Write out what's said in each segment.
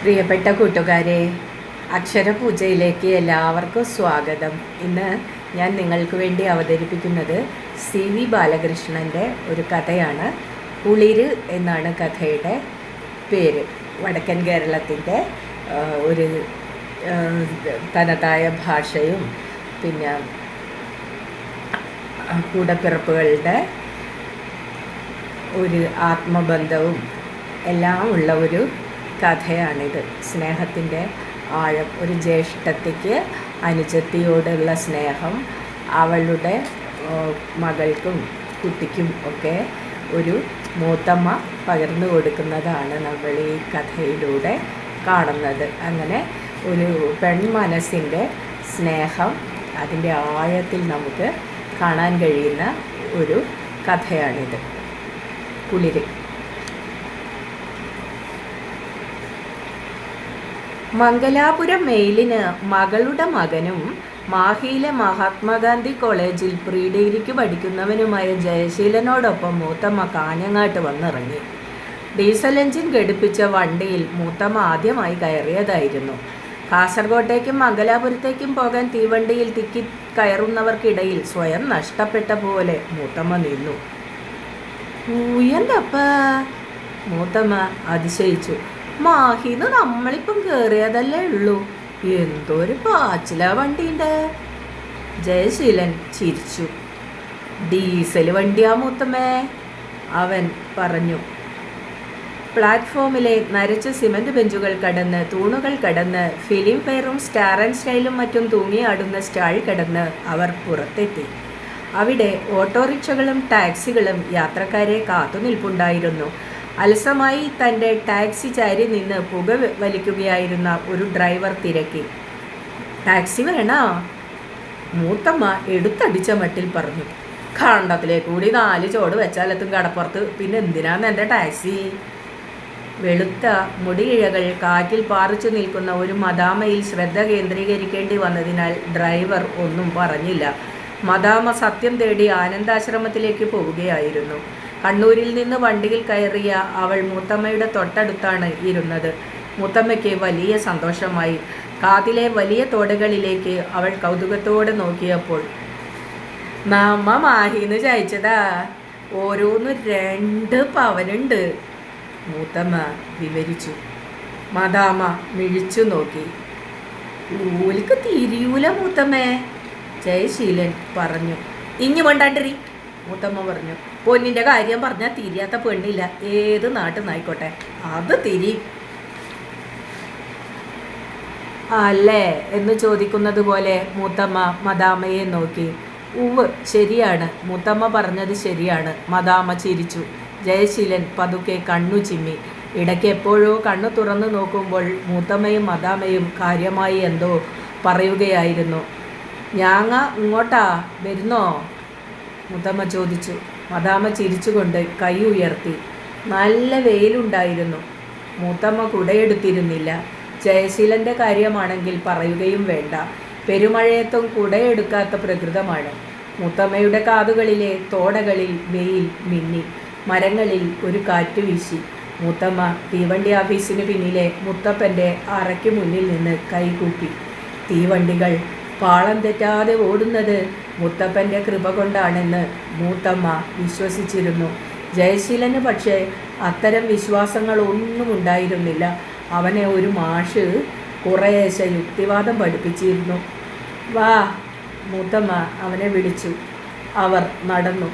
പ്രിയപ്പെട്ട കൂട്ടുകാരെ, അക്ഷരപൂജയിലേക്ക് എല്ലാവർക്കും സ്വാഗതം. ഇന്ന് ഞാൻ നിങ്ങൾക്ക് വേണ്ടി അവതരിപ്പിക്കുന്നത് CV ബാലകൃഷ്ണൻ്റെ ഒരു കഥയാണ്. കുളിര് എന്നാണ് കഥയുടെ പേര്. വടക്കൻ കേരളത്തിൻ്റെ ഒരു തനതായ ഭാഷയും പിന്നെ കൂടപ്പിറപ്പുകളുടെ ഒരു ആത്മബന്ധവും എല്ലാം ഉള്ള ഒരു കഥയാണിത്. സ്നേഹത്തിൻ്റെ ആഴം, ഒരു ജ്യേഷ്ഠത്തിക്ക് അനുജത്തിയോടുള്ള സ്നേഹം, അവളുടെ മകൾക്കും കുട്ടിക്കും ഒക്കെ ഒരു മൂത്തമ്മ പകർന്നു കൊടുക്കുന്നതാണ് നമ്മൾ ഈ കഥയിലൂടെ കാണുന്നത്. അങ്ങനെ ഒരു പെൺമനസ്സിൻ്റെ സ്നേഹം അതിൻ്റെ ആഴത്തിൽ നമുക്ക് കാണാൻ കഴിയുന്ന ഒരു കഥയാണിത്. കുളിര്. മംഗലാപുരം മെയിലിന് മകളുടെ മകനും മാഹിയിലെ മഹാത്മാഗാന്ധി കോളേജിൽ പ്രീ ഡിഗ്രിക്ക് പഠിക്കുന്നവനുമായ ജയശീലനോടൊപ്പം മൂത്തമ്മ കാഞ്ഞങ്ങാട്ട് വന്നിറങ്ങി. ഡീസൽ എഞ്ചിൻ ഘടിപ്പിച്ച വണ്ടിയിൽ മൂത്തമ്മ ആദ്യമായി കയറിയതായിരുന്നു. കാസർഗോട്ടേക്കും മംഗലാപുരത്തേക്കും പോകാൻ തീവണ്ടിയിൽ തിക്കി കയറുന്നവർക്കിടയിൽ സ്വയം നഷ്ടപ്പെട്ട പോലെ മൂത്തമ്മ നിന്നു. ഊയൻ്റപ്പ, മൂത്തമ്മ അതിശയിച്ചു. മാഹിന്ന് നമ്മളിപ്പം കയറിയതല്ലേ ഉള്ളൂ, എന്തൊരു പാച്ചില വണ്ടീൻ്റെ. ജയശീലൻ ചിരിച്ചു. ഡീസൽ വണ്ടിയാ മൂത്തമ്മേ, അവൻ പറഞ്ഞു. പ്ലാറ്റ്ഫോമിലെ നരച്ച സിമൻറ്റ് ബെഞ്ചുകൾ കടന്ന്, തൂണുകൾ കടന്ന്, ഫിലിം ഫെയറും സ്റ്റാർ ആൻഡ് സ്റ്റൈലും മറ്റും തൂങ്ങിയാടുന്ന സ്റ്റാൾ കടന്ന് അവർ പുറത്തെത്തി. അവിടെ ഓട്ടോറിക്ഷകളും ടാക്സികളും യാത്രക്കാരെ കാത്തുനിൽപ്പുണ്ടായിരുന്നു. അലസമായി തൻ്റെ ടാക്സി ചാരി നിന്ന് പുക വലിക്കുകയായിരുന്ന ഒരു ഡ്രൈവർ തിരക്കി. ടാക്സി വേണോ? മൂത്തമ്മ എടുത്തടിച്ച മട്ടിൽ പറഞ്ഞു. കണ്ടത്തിലെ കൂടി 4 ചോട് വെച്ചാലെത്തും കടപ്പുറത്ത്, പിന്നെ എന്തിനാന്ന് എൻ്റെ ടാക്സി? വെളുത്ത മുടിയിഴകൾ കാറ്റിൽ പാറിച്ചു നിൽക്കുന്ന ഒരു മദാമയിൽ ശ്രദ്ധ കേന്ദ്രീകരിക്കേണ്ടി വന്നതിനാൽ ഡ്രൈവർ ഒന്നും പറഞ്ഞില്ല. മദാമ സത്യം തേടി ആനന്ദാശ്രമത്തിലേക്ക് പോവുകയായിരുന്നു. കണ്ണൂരിൽ നിന്ന് വണ്ടിയിൽ കയറിയ അവൾ മൂത്തമ്മയുടെ തൊട്ടടുത്താണ് ഇരുന്നത്. മൂത്തമ്മയ്ക്ക് വലിയ സന്തോഷമായി. കാതിലെ വലിയ തോടുകളിലേക്ക് അവൾ കൗതുകത്തോടെ നോക്കിയപ്പോൾ, നമ്മ മാഹിന്ന് ചയച്ചതാ, ഓരോന്ന് 2 പവനുണ്ട്, മൂത്തമ്മ വിവരിച്ചു. മദാമ മിഴിച്ചു നോക്കി. ഊലിക്ക് തിരിയൂല മൂത്തമ്മേ, ജയശീലൻ പറഞ്ഞു. ഇഞ്ഞു കൊണ്ടാണ്ടിരി, മൂത്തമ്മ പറഞ്ഞു. പൊന്നിൻ്റെ കാര്യം പറഞ്ഞാൽ തിരിയാത്ത പെണ്ണില്ല, ഏത് നാട്ടിൽ നിന്നായിക്കോട്ടെ, അത് തിരി അല്ലേ എന്ന് ചോദിക്കുന്നത് പോലെ മൂത്തമ്മ മദാമയെ നോക്കി. ഉവ്, ശരിയാണ്, മൂത്തമ്മ പറഞ്ഞത് ശരിയാണ്. മദാമ ചിരിച്ചു. ജയശീലൻ പതുക്കെ കണ്ണു ചിമ്മി. ഇടയ്ക്ക് എപ്പോഴോ കണ്ണു തുറന്നു നോക്കുമ്പോൾ മൂത്തമ്മയും മദാമയും കാര്യമായി എന്തോ പറയുകയായിരുന്നു. ഞാങ്ങ ഇങ്ങോട്ടാ വരുന്നോ? മൂത്തമ്മ ചോദിച്ചു. മദാമ ചിരിച്ചുകൊണ്ട് കൈ ഉയർത്തി. നല്ല വെയിലുണ്ടായിരുന്നു. മൂത്തമ്മ കുടയെടുത്തിരുന്നില്ല. ജയശീലൻ്റെ കാര്യമാണെങ്കിൽ പറയുകയും വേണ്ട. പെരുമഴയത്തും കുടയെടുക്കാത്ത പ്രകൃതമാണ്. മൂത്തമ്മയുടെ കാതുകളിലെ തോടകളിൽ വെയിൽ മിന്നി. മരങ്ങളിൽ ഒരു കാറ്റ് വീശി. മൂത്തമ്മ തീവണ്ടി ഓഫീസിന് പിന്നിലെ മുത്തപ്പൻ്റെ അറയ്ക്ക് മുന്നിൽ നിന്ന് കൈകൂപ്പി. തീവണ്ടികൾ പാളം തെറ്റാതെ ഓടുന്നത് മുത്തപ്പൻ്റെ കൃപ കൊണ്ടാണെന്ന് മൂത്തമ്മ വിശ്വസിച്ചിരുന്നു. ജയശീലന് പക്ഷേ അത്തരം വിശ്വാസങ്ങളൊന്നും ഉണ്ടായിരുന്നില്ല. അവനെ ഒരു മാഷ് കുറേശ്ശെ യുക്തിവാദം പഠിപ്പിച്ചിരുന്നു. വാ, മൂത്തമ്മ അവനെ വിളിച്ചു. അവർ നടന്നു.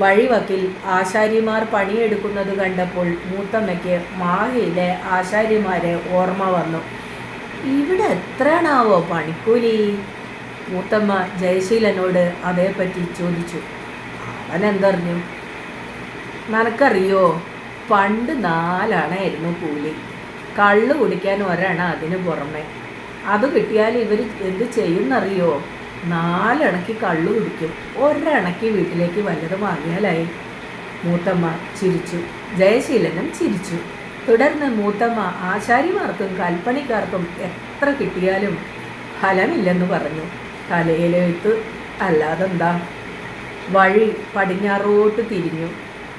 വഴിവക്കിൽ ആശാരിമാർ പണിയെടുക്കുന്നത് കണ്ടപ്പോൾ മൂത്തമ്മയ്ക്ക് മാഹിയിലെ ആശാരിമാരെ ഓർമ്മ വന്നു. ഇവിടെ എത്രയാണാവോ പണിക്കൂലി? മൂത്തമ്മ ജയശീലനോട് അതേപ്പറ്റി ചോദിച്ചു. അവനെന്തറിഞ്ഞു? നിനക്കറിയോ, പണ്ട് 4 അണയായിരുന്നു കൂലി. കള്ള് കുടിക്കാൻ 1 അണ അതിന് പുറമെ. അത് കിട്ടിയാൽ ഇവർ എന്ത് ചെയ്യുന്നറിയോ? 4 അണയ്ക്ക് കള്ളു കുടിക്കും, 1 അണയ്ക്ക് വീട്ടിലേക്ക് വല്ലതും വാങ്ങിയാലായി. മൂത്തമ്മ ചിരിച്ചു. ജയശീലനും ചിരിച്ചു. തുടർന്ന് മൂത്തമ്മ ആശാരിമാർക്കും കൽപ്പണിക്കാർക്കും എത്ര കിട്ടിയാലും ഫലമില്ലെന്ന് പറഞ്ഞു. തലയിലെഴുത്ത് അല്ലാതെന്താ. വഴി പടിഞ്ഞാറോട്ട് തിരിഞ്ഞു.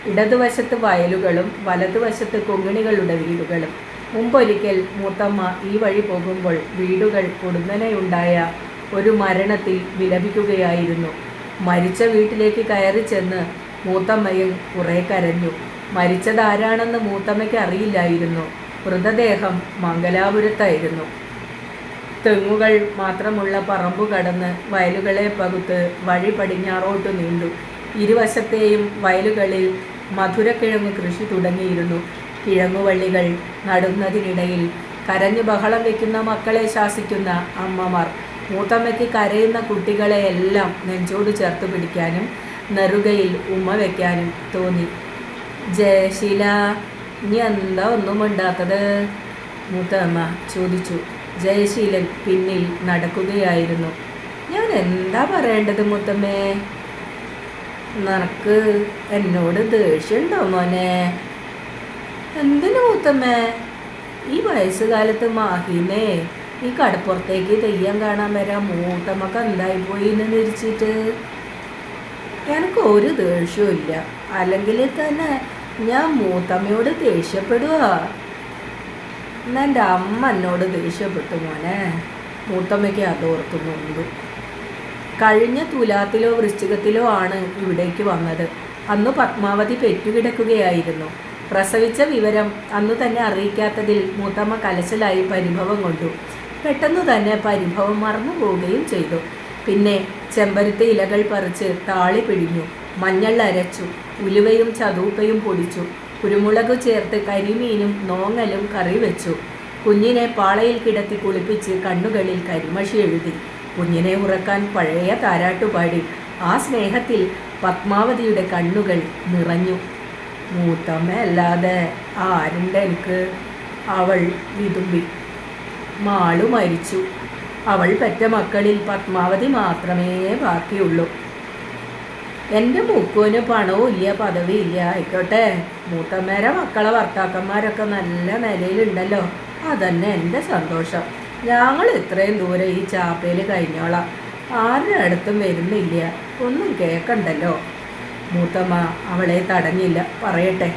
ഇടതുവശത്ത് വയലുകളും വലതുവശത്ത് കൊങ്ങിണികളുടെ വീടുകളും. മുമ്പൊരിക്കൽ മൂത്തമ്മ ഈ വഴി പോകുമ്പോൾ വീടുകൾ പൊടുന്നനെയുണ്ടായ ഒരു മരണത്തിൽ വിലപിക്കുകയായിരുന്നു. മരിച്ച വീട്ടിലേക്ക് കയറി ചെന്ന് മൂത്തമ്മയും കുറെ കരഞ്ഞു. മരിച്ചതാരാണെന്ന് മൂത്തമ്മയ്ക്ക് അറിയില്ലായിരുന്നു. മൃതദേഹം മംഗലാപുരത്തായിരുന്നു. തെങ്ങുകൾ മാത്രമുള്ള പറമ്പു കടന്ന് വയലുകളെ പകുത്ത് വഴി പടിഞ്ഞാറോട്ട് നീണ്ടു. ഇരുവശത്തെയും വയലുകളിൽ മധുരക്കിഴങ്ങ് കൃഷി തുടങ്ങിയിരുന്നു. കിഴങ്ങുവള്ളികൾ നടുന്നതിനിടയിൽ കരഞ്ഞു ബഹളം വയ്ക്കുന്ന മക്കളെ ശാസിക്കുന്ന അമ്മമാർ മൂത്തമ്മയ്ക്ക് കരയുന്ന കുട്ടികളെയെല്ലാം നെഞ്ചോട് ചേർത്ത് പിടിക്കാനും നെറുകയിൽ ഉമ്മ വയ്ക്കാനും തോന്നി. ജയശീല, ഇനി എന്താ ഒന്നും ഉണ്ടാത്തത്? മൂത്തമ്മ ചോദിച്ചു. ജയശീലൻ പിന്നിൽ നടക്കുകയായിരുന്നു. ഞാൻ എന്താ പറയേണ്ടത് മൂത്തമ്മേ? നിനക്ക് എന്നോട് ദേഷ്യമുണ്ടോ മോനെ? എന്തിനു മൂത്തമ്മേ? ഈ വയസ്സുകാലത്ത് മാഹീനെ ഈ കടപ്പുറത്തേക്ക് തെയ്യം കാണാൻ വരാൻ മൂത്തമ്മക്ക് എന്തായിപ്പോയി എന്ന് തിരിച്ചിട്ട്? എനിക്ക് ഒരു ദേഷ്യവും ഇല്ല. അല്ലെങ്കിൽ തന്നെ ഞാൻ മൂത്തമ്മയോട് ദേഷ്യപ്പെടുക. എന്നാ എൻ്റെ അമ്മ എന്നോട് ദേഷ്യപ്പെട്ടു മോനെ. മൂത്തമ്മയ്ക്ക് അതോർക്കുന്നുണ്ട്. കഴിഞ്ഞ തുലാത്തിലോ വൃശ്ചികത്തിലോ ആണ് ഇവിടേക്ക് വന്നത്. അന്ന് പത്മാവതി പെറ്റുകിടക്കുകയായിരുന്നു. പ്രസവിച്ച വിവരം അന്നു തന്നെ അറിയിക്കാത്തതിൽ മൂത്തമ്മ കലശലായി പരിഭവം കൊണ്ടു. പെട്ടെന്ന് തന്നെ പരിഭവം മറന്നു പോവുകയും ചെയ്തു. പിന്നെ ചെമ്പരത്തി ഇലകൾ പറിച്ച് താളി പിഴിഞ്ഞു, മഞ്ഞൾ അരച്ചു, ഉലുവയും ചതൂപ്പയും പൊടിച്ചു, കുരുമുളക് ചേർത്ത് കരിമീനും നോങ്ങലും കറി വെച്ചു. കുഞ്ഞിനെ പാളയിൽ കിടത്തി കുളിപ്പിച്ച് കണ്ണുകളിൽ കരിമഷി എഴുതി. കുഞ്ഞിനെ ഉറക്കാൻ പഴയ താരാട്ടുപാടി. ആ സ്നേഹത്തിൽ പത്മാവതിയുടെ കണ്ണുകൾ നിറഞ്ഞു. മൂത്തമ്മ അല്ലാതെ ആരുണ്ട് എനിക്ക്? അവൾ വിതുമ്പി. മാളു മരിച്ചു. അവൾ പെറ്റ മക്കളിൽ പത്മാവതി മാത്രമേ ബാക്കിയുള്ളൂ. എൻ്റെ മുക്കുവിന് പണവും ഇല്ല, പദവി ഇല്ല. ആയിക്കോട്ടെ, മൂത്തമ്മേരെ മക്കളെ ഭർത്താക്കന്മാരൊക്കെ നല്ല നിലയിലുണ്ടല്ലോ. അതന്നെ എൻ്റെ സന്തോഷം. ഞങ്ങൾ ഇത്രയും ദൂരം ഈ ചാപ്പയിൽ കഴിഞ്ഞോളാം. ആരുടെ അടുത്തും വരുന്നില്ല. ഒന്നും കേൾക്കണ്ടല്ലോ. മൂത്തമ്മ അവളെ തടഞ്ഞില്ല. പറയട്ടെ.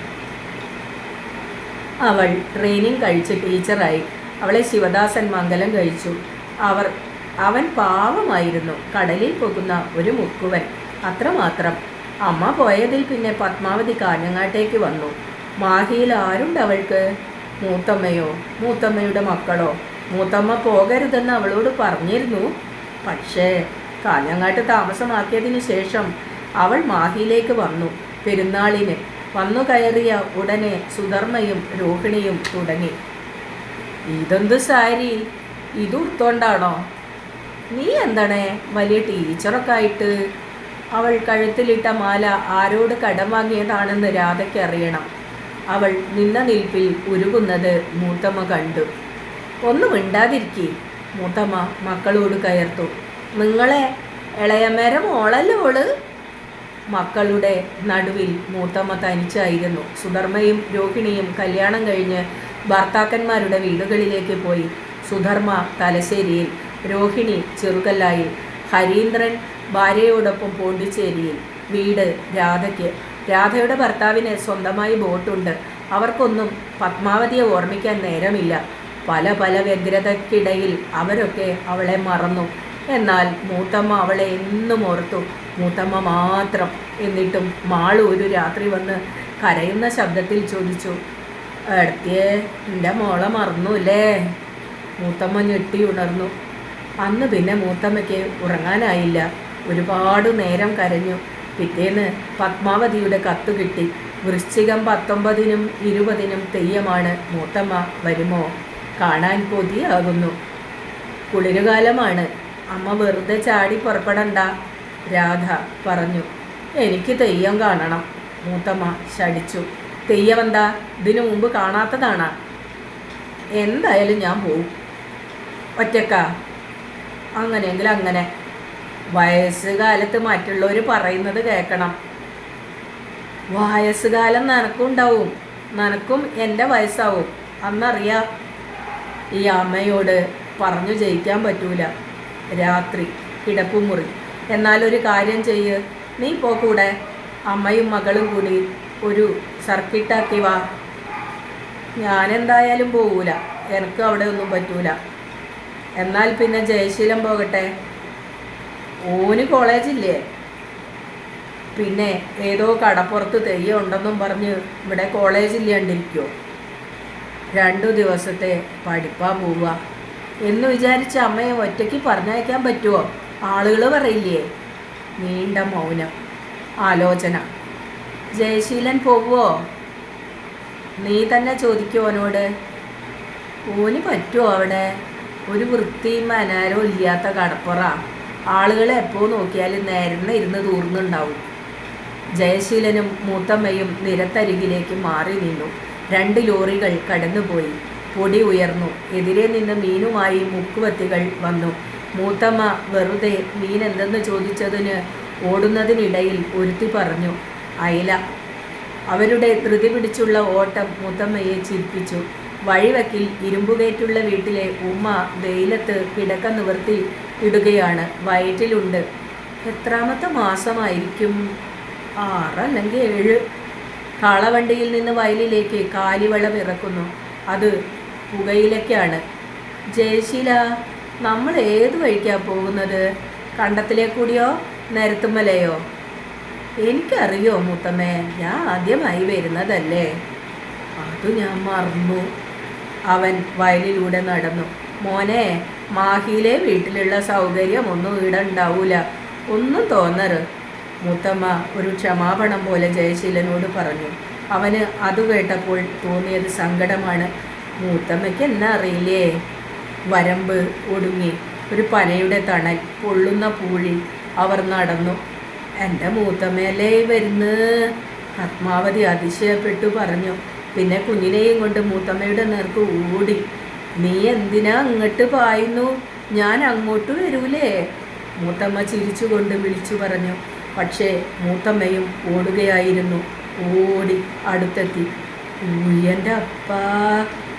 അവൾ ട്രെയിനിങ് കഴിച്ച് ടീച്ചറായി. അവളെ ശിവദാസൻ മംഗലം കഴിച്ചു. അവൻ പാവമായിരുന്നു. കടലിൽ പോകുന്ന ഒരു മുക്കുവൻ, അത്രമാത്രം. അമ്മ പോയതിൽ പിന്നെ പത്മാവതി കാഞ്ഞങ്ങാട്ടേക്ക് വന്നു. മാഹിയിൽ ആരുണ്ട് അവൾക്ക്? മൂത്തമ്മയോ മൂത്തമ്മയുടെ മക്കളോ? മൂത്തമ്മ പോകരുതെന്ന് അവളോട് പറഞ്ഞിരുന്നു. പക്ഷേ കാഞ്ഞങ്ങാട്ട് താമസമാക്കിയതിന് ശേഷം അവൾ മാഹിയിലേക്ക് വന്നു. പെരുന്നാളിന് വന്നു കയറിയ ഉടനെ സുധർമ്മയും രോഹിണിയും തുടങ്ങി. ഇതെന്ത് സാരി? ഇതുടുത്തോണ്ടാണോ? നീ എന്താണ് വലിയ ടീച്ചറൊക്കെ ആയിട്ട്? അവൾ കഴുത്തിലിട്ട മാല ആരോട് കടം വാങ്ങിയതാണെന്ന് രാധയ്ക്ക് അറിയണം. അവൾ നിന്ന നിൽപ്പിൽ ഉരുകുന്നത് മൂത്തമ്മ കണ്ടു. ഒന്നും മിണ്ടാതിരിക്കേ, മൂത്തമ്മ മക്കളോട് കയർത്തു. നിങ്ങളെ ഇളയമേര മോളല്ലേ ഓള്? മക്കളുടെ നടുവിൽ മൂത്തമ്മ തനിച്ചായിരുന്നു. സുധർമ്മയും രോഹിണിയും കല്യാണം കഴിഞ്ഞ് ഭർത്താക്കന്മാരുടെ വീടുകളിലേക്ക് പോയി. സുധർമ്മ തലശ്ശേരിയിൽ, രോഹിണി ചെറുകല്ലായിൽ, ഹരീന്ദ്രൻ ഭാര്യയോടൊപ്പം പോണ്ടിച്ചേരിയിൽ. വീട് രാധയ്ക്ക്. രാധയുടെ ഭർത്താവിന് സ്വന്തമായി ബോട്ടുണ്ട്. അവർക്കൊന്നും പത്മാവതിയെ ഓർമ്മിക്കാൻ നേരമില്ല. പല പല വ്യഗ്രതയ്ക്കിടയിൽ അവരൊക്കെ അവളെ മറന്നു. എന്നാൽ മൂത്തമ്മ അവളെ എന്നും ഓർത്തു. മൂത്തമ്മ മാത്രം. എന്നിട്ടും മാളു ഒരു രാത്രി വന്ന് കരയുന്ന ശബ്ദത്തിൽ ചോദിച്ചു, "എടത്തിയെ, എൻ്റെ മോളെ മറന്നുല്ലേ?" മൂത്തമ്മ ഞെട്ടി ഉണർന്നു. അന്ന് പിന്നെ മൂത്തമ്മയ്ക്ക് ഉറങ്ങാനായില്ല. ഒരുപാട് നേരം കരഞ്ഞു. പിറ്റേന്ന് പത്മാവതിയുടെ കത്ത് കിട്ടി. വൃശ്ചികം 19-നും 20-നും തെയ്യമാണ്. മൂത്തമ്മ വരുമോ? കാണാൻ കൊതിയാകുന്നു. കുളിരുകാലമാണ്. അമ്മ വെറുതെ ചാടി പുറപ്പെടണ്ട, രാധ പറഞ്ഞു. എനിക്ക് തെയ്യം കാണണം. മൂത്തമ്മ ശടിച്ചു. തെയ്യമെന്താ, ഇതിനു മുമ്പ് കാണാത്തതാണാ? എന്തായാലും ഞാൻ പോവും. ഒറ്റക്കാ? അങ്ങനെയെങ്കിൽ അങ്ങനെ. വയസ്സുകാലത്ത് മറ്റുള്ളവർ പറയുന്നത് കേൾക്കണം. വയസ്സുകാലം നനക്കും ഉണ്ടാവും. നനക്കും എൻ്റെ വയസ്സാവും. അന്നറിയാം. ഈ അമ്മയോട് പറഞ്ഞു ജയിക്കാൻ പറ്റൂല. രാത്രി കിടപ്പുമുറി. എന്നാലൊരു കാര്യം ചെയ്യ്, നീ പോക്കൂടെ? അമ്മയും മകളും കൂടി ഒരു സർക്കിട്ടാക്കി വാ. ഞാനെന്തായാലും പോകൂല, എനിക്ക് അവിടെ ഒന്നും പറ്റൂല. എന്നാൽ പിന്നെ ജയശീലൻ പോകട്ടെ, ഓന് കോളേജില്ലേ? പിന്നെ ഏതോ കടപ്പുറത്ത് തെയ്യം ഉണ്ടെന്നും പറഞ്ഞ് ഇവിടെ കോളേജില്ലാണ്ടിരിക്കുമോ? 2 ദിവസത്തെ പഠിപ്പാൻ പോവുക എന്ന് വിചാരിച്ച അമ്മയെ ഒറ്റയ്ക്ക് പറഞ്ഞയക്കാൻ പറ്റുമോ? ആളുകൾ പറയില്ലേ? നീണ്ട മൗനം, ആലോചന. ജയശീലൻ പോകുമോ? നീ തന്നെ ചോദിക്കുമോ അവനോട്? ഓന് പറ്റുമോ അവിടെ? ഒരു വൃത്തിയും അനാരവും ഇല്ലാത്ത കടപ്പുറ. ആളുകൾ എപ്പോൾ നോക്കിയാലും നേരത്തെ ഇരുന്ന് തൂർന്നുണ്ടാവും. ജയശീലനും മൂത്തമ്മയും നിരത്തരികിലേക്ക് മാറി നിന്നു. 2 ലോറികൾ കടന്നുപോയി. പൊടി ഉയർന്നു. എതിരെ നിന്ന് മീനുമായി മുക്കുവത്തികൾ വന്നു. മൂത്തമ്മ വെറുതെ മീൻ എന്തെന്ന് ചോദിച്ചതിന് ഓടുന്നതിനിടയിൽ ഒരുത്തി പറഞ്ഞു, അയില. അവരുടെ ധൃതി പിടിച്ചുള്ള ഓട്ടം മൂത്തമ്മയെ ചിരിപ്പിച്ചു. വഴിവക്കിൽ ഇരുമ്പുകേറ്റുള്ള വീട്ടിലെ ഉമ്മ വെയിലത്ത് കിടക്ക നിവർത്തി ഇടുകയാണ്. വയറ്റിലുണ്ട്. എത്രാമത്തെ മാസമായിരിക്കും? 6 അല്ലെങ്കിൽ 7. കാളവണ്ടിയിൽ നിന്ന് വയലിലേക്ക് കാലിവെള്ളം ഇറക്കുന്നു. അത് പുകയിലേക്കാണ്. ജയശീല, നമ്മൾ ഏത് വഴിക്കാണ് പോകുന്നത്? കണ്ടത്തിലേക്കൂടിയോ നിരത്തുമ്മലയോ? എനിക്കറിയോ മൂത്തമ്മേ, ഞാൻ ആദ്യമായി വരുന്നതല്ലേ. അത് ഞാൻ മറന്നു. അവൻ വയലിലൂടെ നടന്നു. മോനെ, മാഹിയിലെ വീട്ടിലുള്ള സൗകര്യമൊന്നും ഇവിടെ ഉണ്ടാവൂല, ഒന്നും തോന്നരുത്. മൂത്തമ്മ ഒരു ക്ഷമാപണം പോലെ ജയശീലനോട് പറഞ്ഞു. അവന് അത് കേട്ടപ്പോൾ തോന്നിയത് സങ്കടമാണ്. മൂത്തമ്മയ്ക്ക് എന്നാ അറിയില്ലേ? വരമ്പ് ഒടുങ്ങി. ഒരു പനയുടെ തണൽ, പൊള്ളുന്ന പൂഴി. അവർ നടന്നു. എൻ്റെ മൂത്തമ്മയല്ലേ വരുന്ന്? പത്മാവതി അതിശയപ്പെട്ടു പറഞ്ഞു. പിന്നെ കുഞ്ഞിനെയും കൊണ്ട് മൂത്തമ്മയുടെ നേർക്ക് ഓടി. നീ എന്തിനാ അങ്ങോട്ട് പായുന്നു? ഞാൻ അങ്ങോട്ട് വരൂലേ? മൂത്തമ്മ ചിരിച്ചുകൊണ്ട് വിളിച്ചു പറഞ്ഞു. പക്ഷേ മൂത്തമ്മയും ഓടുകയായിരുന്നു. ഓടി അടുത്തെത്തി. ഉയ്യൻ്റെ അപ്പ,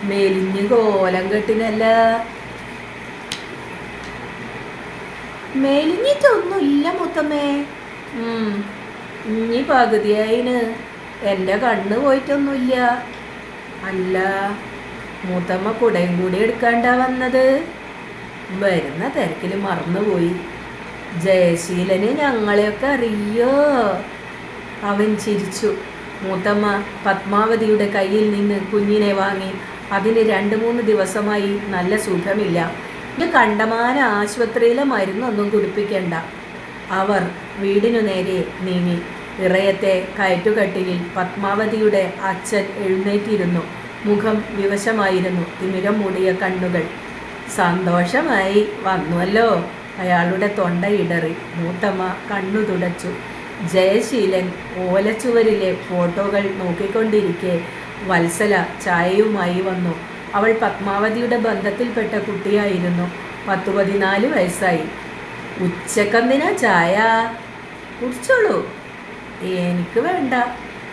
മെലിഞ്ഞ് കോലം കെട്ടിനല്ല. മെലിഞ്ഞിട്ടൊന്നുമില്ല മൂത്തമ്മേ. ഇനി പകുതിയായിന്. എൻ്റെ കണ്ണ് പോയിട്ടൊന്നുമില്ല. അല്ല, മൂത്തമ്മ കുടയും കൂടി എടുക്കാണ്ടാ വന്നത്? വരുന്ന തിരക്കിൽ മറന്നുപോയി. ജയശീലന് ഞങ്ങളെയൊക്കെ അറിയോ? അവൻ ചിരിച്ചു. മൂത്തമ്മ പത്മാവതിയുടെ കയ്യിൽ നിന്ന് കുഞ്ഞിനെ വാങ്ങി. അതിന് 2-3 ദിവസമായി നല്ല സുഖമില്ല. ഇത് കണ്ടമാന ആശുപത്രിയിലെ മരുന്നൊന്നും കുടിപ്പിക്കണ്ട. അവർ വീടിനു നേരെ നീങ്ങി. ഇറയത്തെ കയറ്റുകട്ടിലിൽ പത്മാവതിയുടെ അച്ഛൻ എഴുന്നേറ്റിരുന്നു. മുഖം വിവശമായിരുന്നു. തിമിരം മൂടിയ കണ്ണുകൾ. സന്തോഷമായി വന്നുവല്ലോ. അയാളുടെ തൊണ്ട ഇടറി. മൂത്തമ്മ കണ്ണു തുടച്ചു. ജയശീലൻ ഓലച്ചുവരിലെ ഫോട്ടോകൾ നോക്കിക്കൊണ്ടിരിക്കെ വത്സല ചായയുമായി വന്നു. അവൾ പത്മാവതിയുടെ ബന്ധത്തിൽപ്പെട്ട കുട്ടിയായിരുന്നു. 10-14 വയസ്സായി. ഉച്ചക്കെന്തിനാ ചായ? കുടിച്ചോളൂ. എനിക്ക് വേണ്ട.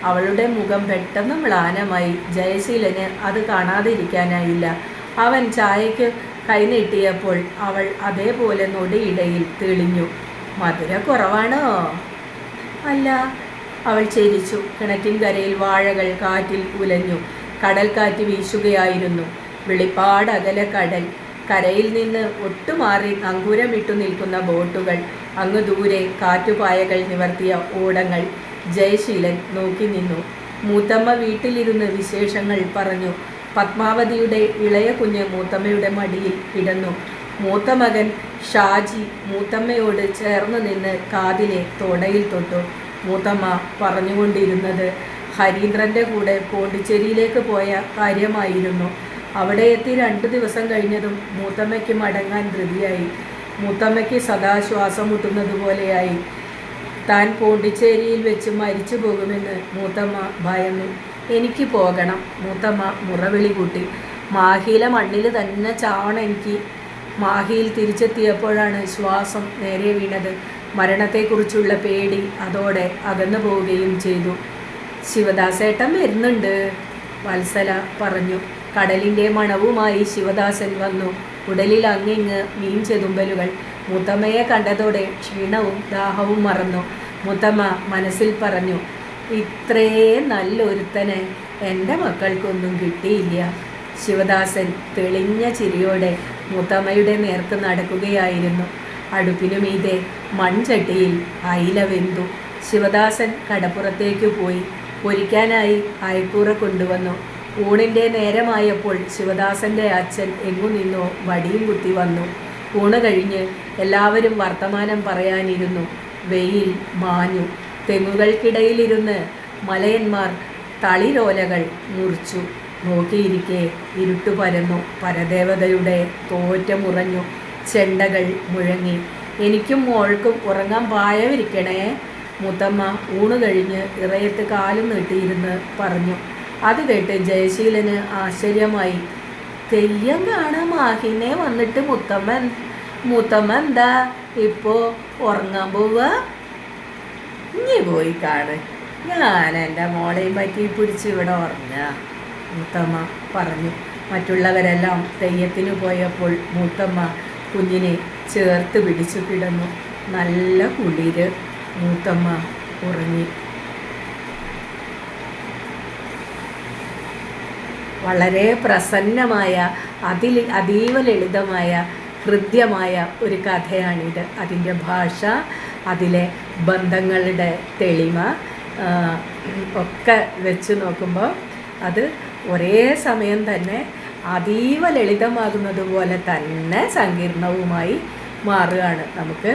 അവളുടെ മുഖം പെട്ടെന്ന് മ്ലാനമായി. ജയശീലന് അത് കാണാതിരിക്കാനായില്ല. അവൻ ചായയ്ക്ക് കൈനീട്ടിയപ്പോൾ അവൾ അതേപോലെ നൊടിയിടയിൽ തെളിഞ്ഞു. മധുര കുറവാണോ? അല്ല. അവൾ ചിരിച്ചു. കിണറ്റിൻകരയിൽ വാഴകൾ കാറ്റിൽ ഉലഞ്ഞു. കടൽക്കാറ്റ് വീശുകയായിരുന്നു. വെളിപ്പാടകലെ കടൽ. കരയിൽ നിന്ന് ഒട്ടുമാറി അങ്കുരമിട്ടു നിൽക്കുന്ന ബോട്ടുകൾ. അങ്ങ് ദൂരെ കാറ്റുപായകൾ നിവർത്തിയ ഓടങ്ങൾ. ജയശീലൻ നോക്കി നിന്നു. മൂത്തമ്മ വീട്ടിലിരുന്ന് വിശേഷങ്ങൾ പറഞ്ഞു. പത്മാവതിയുടെ ഇളയ കുഞ്ഞ് മൂത്തമ്മയുടെ മടിയിൽ കിടന്നു. മൂത്ത മകൻ ഷാജി മൂത്തമ്മയോട് ചേർന്ന് നിന്ന് കാതിലെ തൊടയിൽ തൊട്ടു. മൂത്തമ്മ പറഞ്ഞുകൊണ്ടിരുന്നത് ഹരീന്ദ്രൻ്റെ കൂടെ പോണ്ടിച്ചേരിയിലേക്ക് പോയ കാര്യമായിരുന്നു. അവിടെ എത്തി 2 ദിവസം കഴിഞ്ഞതും മൂത്തമ്മയ്ക്ക് മടങ്ങാൻ ധൃതിയായി. മൂത്തമ്മയ്ക്ക് സദാ ശ്വാസം മുട്ടുന്നതുപോലെയായി. താൻ പോണ്ടിച്ചേരിയിൽ വെച്ച് മരിച്ചു പോകുമെന്ന് മൂത്തമ്മ ഭയന്നു. എനിക്ക് പോകണം. മൂത്തമ്മ മുറവിളി കൂട്ടി. മാഹിയിലെ മണ്ണിൽ തന്നെ ചാവണം എനിക്ക്. മാഹിയിൽ തിരിച്ചെത്തിയപ്പോഴാണ് ശ്വാസം നേരെ വീണത്. മരണത്തെക്കുറിച്ചുള്ള പേടി അതോടെ അകന്നു പോവുകയും ചെയ്തു. ശിവദാസേട്ടൻ വരുന്നുണ്ട്, വത്സല പറഞ്ഞു. കടലിൻ്റെ മണവുമായി ശിവദാസൻ വന്നു. ഉടലിൽ അങ്ങിങ്ങ് മീൻ ചെതുമ്പലുകൾ. മൂത്തമ്മയെ കണ്ടതോടെ ക്ഷീണവും ദാഹവും മറന്നു. മൂത്തമ്മ മനസ്സിൽ പറഞ്ഞു, ഇത്രേ നല്ലൊരുത്തനെ എൻ്റെ മക്കൾക്കൊന്നും കിട്ടിയില്ല. ശിവദാസൻ തെളിഞ്ഞ ചിരിയോടെ മുത്തമ്മയുടെ നേർക്ക് നടക്കുകയായിരുന്നു. അടുപ്പിനു മീതെ മൺചട്ടിയിൽ അയില വെന്തു. ശിവദാസൻ കടപ്പുറത്തേക്ക് പോയി പൊരിക്കാനായി അയക്കൂറ കൊണ്ടുവന്നു. ഊണിൻ്റെ നേരമായപ്പോൾ ശിവദാസൻ്റെ അച്ഛൻ എങ്ങു നിന്നോ വടിയും കുത്തി വന്നു. ഊണ് കഴിഞ്ഞ് എല്ലാവരും വർത്തമാനം പറയാനിരുന്നു. വെയിൽ മാഞ്ഞു. തെങ്ങുകൾക്കിടയിലിരുന്ന് മലയന്മാർ തളിരോലകൾ മുറിച്ചു. നോക്കിയിരിക്കെ ഇരുട്ടു പരന്നു. പരദേവതയുടെ തോറ്റമുറഞ്ഞു. ചെണ്ടകൾ മുഴങ്ങി. എനിക്കും മോൾക്കും ഉറങ്ങാൻ പായ വിരിക്കണേ, മുത്തമ്മ ഊണ് കഴിഞ്ഞ് ഇറയത്ത് കാലും നീട്ടിയിരുന്ന് പറഞ്ഞു. അത് കേട്ട് ജയശീലന് ആശ്ചര്യമായി. തെയ്യം കാണാൻ മാഹിനെ വന്നിട്ട് മുത്തമ്മ എന്താ ഇപ്പോൾ ഉറങ്ങാൻ പോവുക? ഇനി പോയി കാണ്, ഞാൻ എൻ്റെ മോളെയും പറ്റി പിടിച്ച് ഇവിടെ ഉറങ്ങുക, മുത്തമ്മ പറഞ്ഞു. മറ്റുള്ളവരെല്ലാം തെയ്യത്തിന് പോയപ്പോൾ മൂത്തമ്മ കുഞ്ഞിനെ ചേർത്ത് പിടിച്ചു കിടന്നു. നല്ല കുളിര്. മൂത്തമ്മ ഉറങ്ങി. വളരെ പ്രസന്നമായ അതീവ ലളിതമായ ഹൃദ്യമായ ഒരു കഥയാണിത്. അതിൻ്റെ ഭാഷ, അതിലെ ബന്ധങ്ങളുടെ തെളിമ ഒക്കെ വെച്ച് നോക്കുമ്പോൾ അത് ഒരേ സമയം തന്നെ അതീവ ലളിതമാകുന്നത് പോലെ തന്നെ സങ്കീർണവുമായി മാറുകയാണ്. നമുക്ക്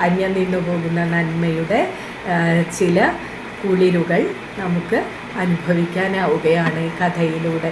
അന്യം നിന്നു പോകുന്ന നന്മയുടെ ചില കുളിരുകൾ നമുക്ക് അനുഭവിക്കാനാവുകയാണ് ഈ കഥയിലൂടെ.